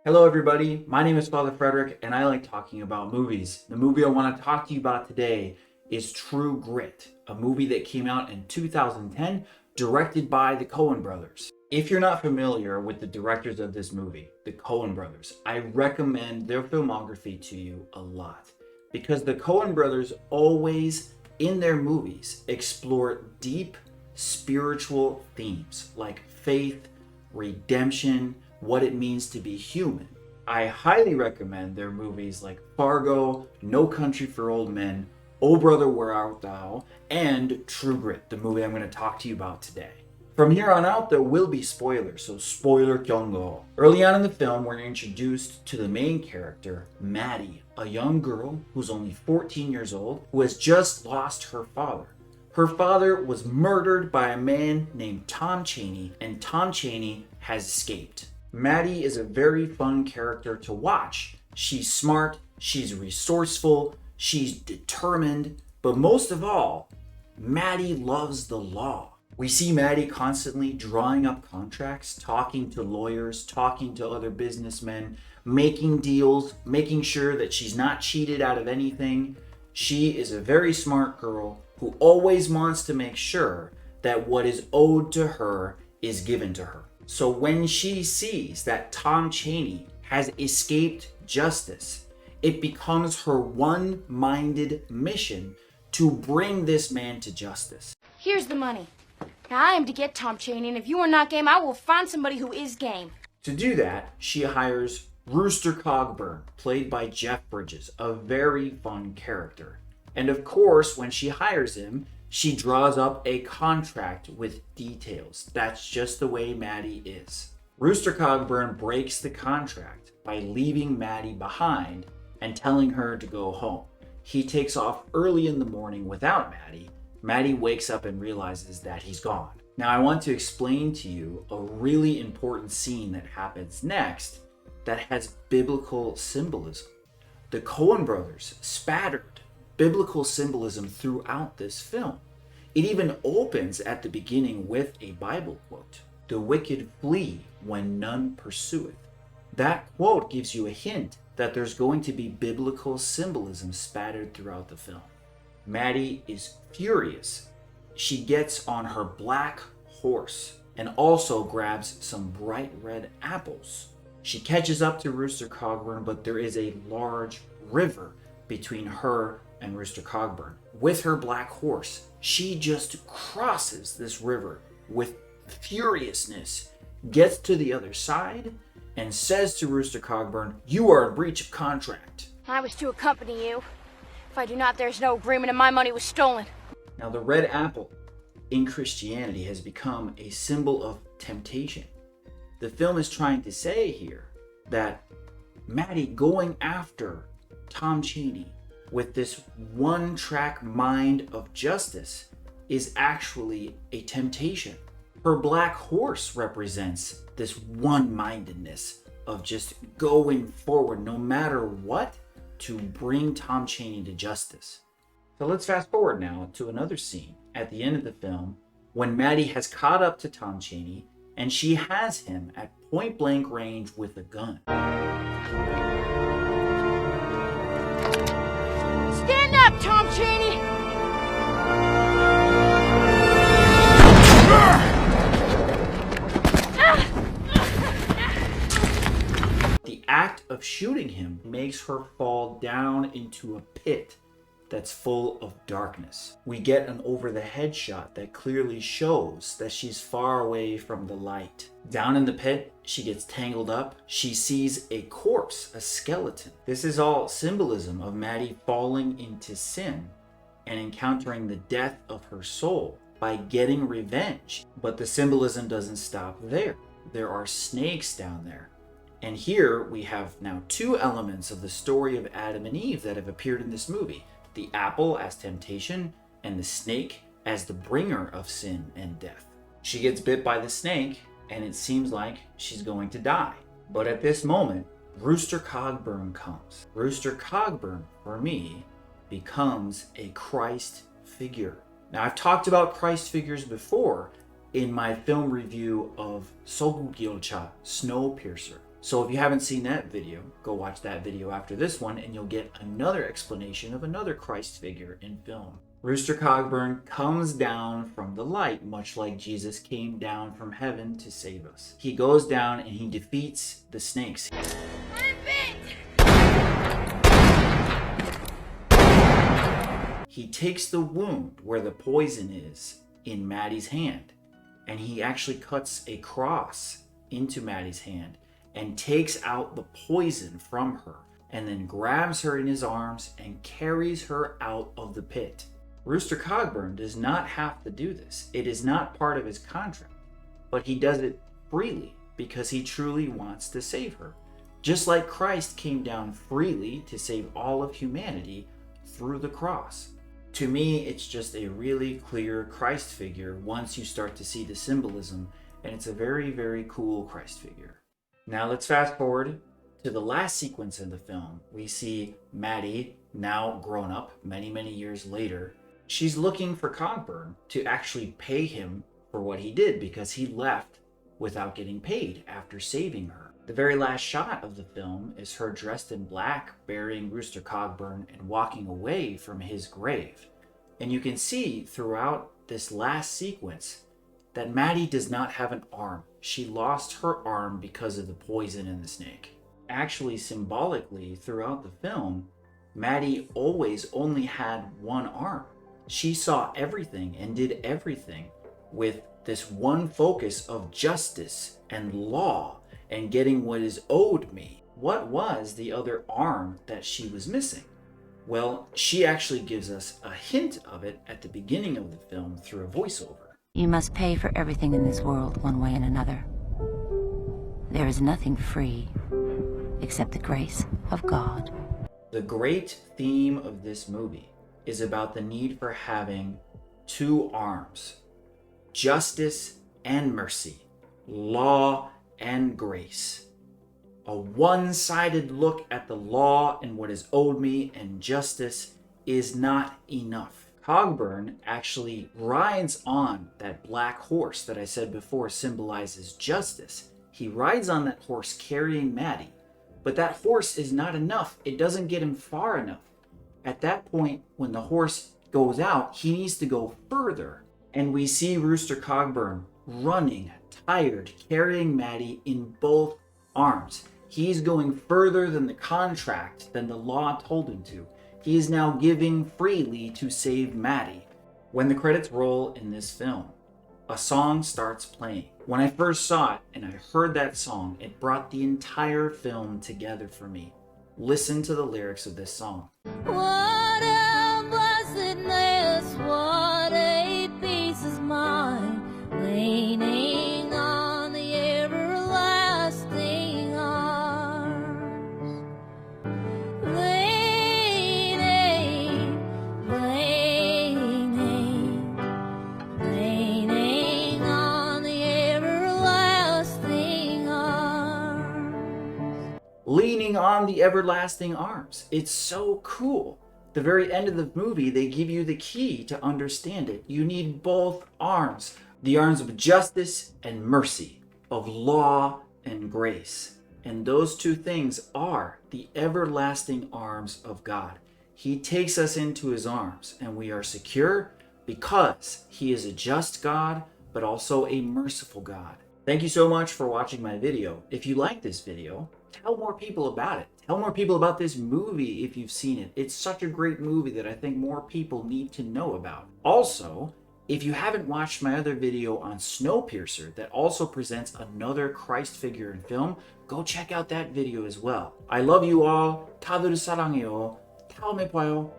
Hello, everybody. My name is Father Frederick, and I like talking about movies. The movie I want to talk to you about today is True Grit, a movie that came out in 2010, directed by the Coen brothers. If you're not familiar with the directors of this movie, the Coen brothers, I recommend their filmography to you a lot because the Coen brothers always, in their movies, explore deep spiritual themes like faith, redemption, what it means to be human. I highly recommend their movies like Fargo, No Country for Old Men, Oh Brother Where Art Thou, and True Grit, the movie I'm going to talk to you about today. From here on out, there will be spoilers, so spoiler kyongo. Early on in the film, we're introduced to the main character, Maddie, a young girl who's only 14 years old, who has just lost her father. Her father was murdered by a man named Tom Chaney, and Tom Chaney has escaped. Maddie is a very fun character to watch. She's smart, she's resourceful, she's determined, but most of all, Maddie loves the law. We see Maddie constantly drawing up contracts, talking to lawyers, talking to other businessmen, making deals, making sure that she's not cheated out of anything. She is a very smart girl who always wants to make sure that what is owed to her is given to her. So when she sees that Tom Chaney has escaped justice, it becomes her one-minded mission to bring this man to justice. Here's the money. Now I am to get Tom Chaney, and if you are not game, I will find somebody who is game. To do that, she hires Rooster Cogburn, played by Jeff Bridges, a very fun character. And of course, when she hires him, she draws up a contract with details. That's just the way Maddie is. Rooster Cogburn breaks the contract by leaving Maddie behind and telling her to go home. He takes off early in the morning without Maddie. Maddie wakes up and realizes that he's gone. Now I want to explain to you a really important scene that happens next that has biblical symbolism. The Coen brothers spattered biblical symbolism throughout this film. It even opens at the beginning with a Bible quote. The wicked flee when none pursueth. That quote gives you a hint that there's going to be biblical symbolism spattered throughout the film. Maddie is furious. She gets on her black horse and also grabs some bright red apples. She catches up to Rooster Cogburn, but there is a large river between her and Rooster Cogburn. With her black horse, she just crosses this river with furiousness, gets to the other side, and says to Rooster Cogburn, "You are in breach of contract." I was to accompany you. If I do not, there's no agreement and my money was stolen. Now, the red apple in Christianity has become a symbol of temptation. The film is trying to say here that Maddie going after Tom Chaney with this one-track mind of justice is actually a temptation. Her black horse represents this one-mindedness of just going forward no matter what to bring Tom Chaney to justice. So let's fast forward now to another scene at the end of the film when Maddie has caught up to Tom Chaney and she has him at point-blank range with a gun. Stand up, Tom Chaney! The act of shooting him makes her fall down into a pit that's full of darkness. We get an over-the-head shot that clearly shows that she's far away from the light. Down in the pit, she gets tangled up. She sees a corpse, a skeleton. This is all symbolism of Maddie falling into sin and encountering the death of her soul by getting revenge. But the symbolism doesn't stop there. There are snakes down there. And here we have now two elements of the story of Adam and Eve that have appeared in this movie. The apple as temptation, and the snake as the bringer of sin and death. She gets bit by the snake, and it seems like she's going to die. But at this moment, Rooster Cogburn comes. Rooster Cogburn, for me, becomes a Christ figure. Now, I've talked about Christ figures before in my film review of Sogu Gyeolcha, Snowpiercer. So if you haven't seen that video, go watch that video after this one and you'll get another explanation of another Christ figure in film. Rooster Cogburn comes down from the light, much like Jesus came down from heaven to save us. He goes down and he defeats the snakes. He takes the wound where the poison is in Maddie's hand, and he actually cuts a cross into Maddie's hand and takes out the poison from her, and then grabs her in his arms and carries her out of the pit. Rooster Cogburn does not have to do this. It is not part of his contract, but he does it freely because he truly wants to save her. Just like Christ came down freely to save all of humanity through the cross. To me, it's just a really clear Christ figure once you start to see the symbolism, and it's a very, very cool Christ figure. Now let's fast forward to the last sequence in the film. We see Maddie, now grown up, many, many years later. She's looking for Cogburn to actually pay him for what he did because he left without getting paid after saving her. The very last shot of the film is her dressed in black, burying Rooster Cogburn and walking away from his grave. And you can see throughout this last sequence that Maddie does not have an arm. She lost her arm because of the poison in the snake. Actually, symbolically, throughout the film, Maddie always only had one arm. She saw everything and did everything with this one focus of justice and law and getting what is owed me. What was the other arm that she was missing? Well, she actually gives us a hint of it at the beginning of the film through a voiceover. You must pay for everything in this world one way and another. There is nothing free except the grace of God. The great theme of this movie is about the need for having two arms: justice and mercy, law and grace. A one-sided look at the law and what is owed me and justice is not enough. Cogburn actually rides on that black horse that I said before symbolizes justice. He rides on that horse carrying Maddie, but that horse is not enough. It doesn't get him far enough. At that point, when the horse goes out, he needs to go further. And we see Rooster Cogburn running, tired, carrying Maddie in both arms. He's going further than the contract, than the law told him to. He is now giving freely to save Maddie. When the credits roll in this film, a song starts playing. When I first saw it and I heard that song, it brought the entire film together for me. Listen to the lyrics of this song. What a blessedness, what a peace is mine, leaning on the everlasting arms. Leaning on the everlasting arms. Leaning on the everlasting arms. It's so cool. The very end of the movie, they give you the key to understand it. You need both arms. The arms of justice and mercy, of law and grace. And those two things are the everlasting arms of God. He takes us into his arms and we are secure because he is a just God, but also a merciful God. Thank you so much for watching my video. If you like this video, tell more people about it. Tell more people about this movie if you've seen it. It's such a great movie that I think more people need to know about. Also, if you haven't watched my other video on Snowpiercer that also presents another Christ figure in film, go check out that video as well. I love you all. 다들 사랑해요. 다음에 봐요.